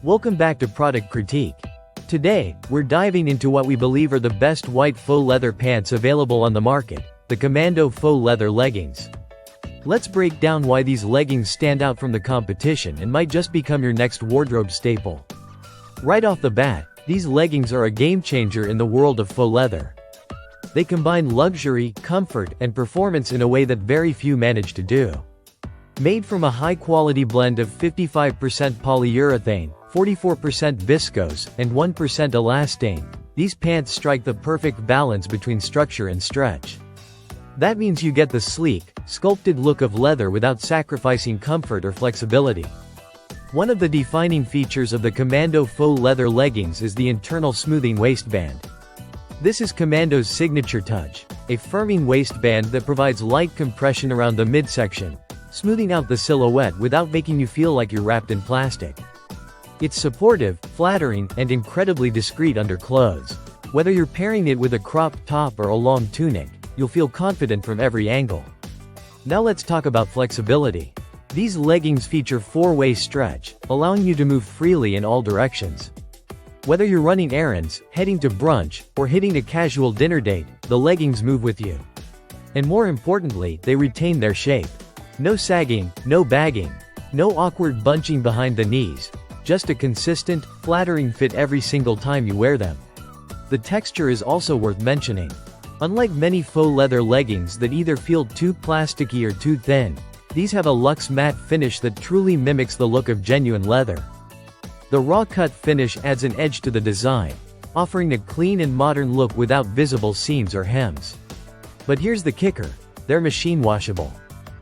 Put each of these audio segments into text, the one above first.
Welcome back to Product Critique. Today, we're diving into what we believe are the best white faux leather pants available on the market, the Commando Faux Leather Leggings. Let's break down why these leggings stand out from the competition and might just become your next wardrobe staple. Right off the bat, these leggings are a game-changer in the world of faux leather. They combine luxury, comfort, and performance in a way that very few manage to do. Made from a high-quality blend of 55% polyurethane, 44% viscose, and 1% elastane, these pants strike the perfect balance between structure and stretch. That means you get the sleek, sculpted look of leather without sacrificing comfort or flexibility. One of the defining features of the Commando Faux Leather Leggings is the internal smoothing waistband. This is Commando's signature touch, a firming waistband that provides light compression around the midsection, smoothing out the silhouette without making you feel like you're wrapped in plastic. It's supportive, flattering, and incredibly discreet under clothes. Whether you're pairing it with a cropped top or a long tunic, you'll feel confident from every angle. Now let's talk about flexibility. These leggings feature four-way stretch, allowing you to move freely in all directions. Whether you're running errands, heading to brunch, or hitting a casual dinner date, the leggings move with you. And more importantly, they retain their shape. No sagging, no bagging, no awkward bunching behind the knees. Just a consistent, flattering fit every single time you wear them. The texture is also worth mentioning. Unlike many faux leather leggings that either feel too plasticky or too thin, these have a luxe matte finish that truly mimics the look of genuine leather. The raw-cut finish adds an edge to the design, offering a clean and modern look without visible seams or hems. But here's the kicker: they're machine washable.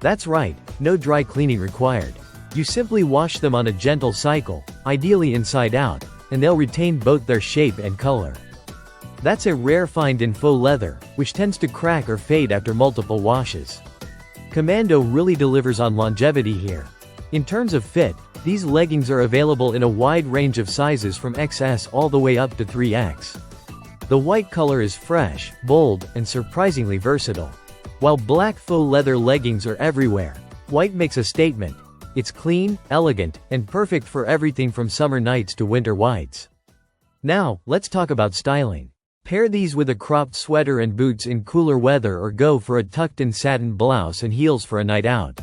That's right, no dry cleaning required. You simply wash them on a gentle cycle, ideally inside out, and they'll retain both their shape and color. That's a rare find in faux leather, which tends to crack or fade after multiple washes. Commando really delivers on longevity here. In terms of fit, these leggings are available in a wide range of sizes from XS all the way up to 3X. The white color is fresh, bold, and surprisingly versatile. While black faux leather leggings are everywhere, white makes a statement. It's clean, elegant, and perfect for everything from summer nights to winter whites. Now, let's talk about styling. Pair these with a cropped sweater and boots in cooler weather, or go for a tucked-in satin blouse and heels for a night out.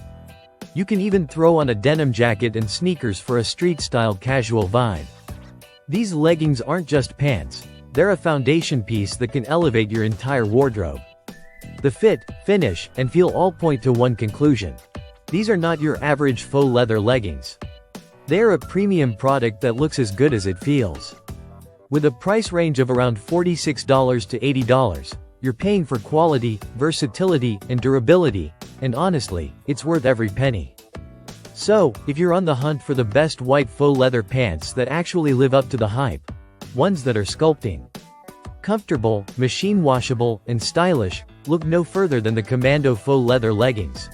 You can even throw on a denim jacket and sneakers for a street-style casual vibe. These leggings aren't just pants, they're a foundation piece that can elevate your entire wardrobe. The fit, finish, and feel all point to one conclusion: these are not your average faux leather leggings. They are a premium product that looks as good as it feels. With a price range of around $46 to $80, you're paying for quality, versatility, and durability, and honestly, it's worth every penny. So, if you're on the hunt for the best white faux leather pants that actually live up to the hype, ones that are sculpting, comfortable, machine washable, and stylish, look no further than the Commando Faux Leather Leggings.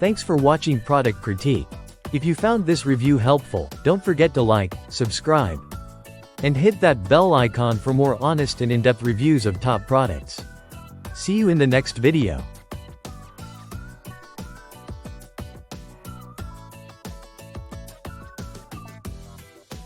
Thanks for watching Product Critique. If you found this review helpful, don't forget to like, subscribe, and hit that bell icon for more honest and in-depth reviews of top products. See you in the next video.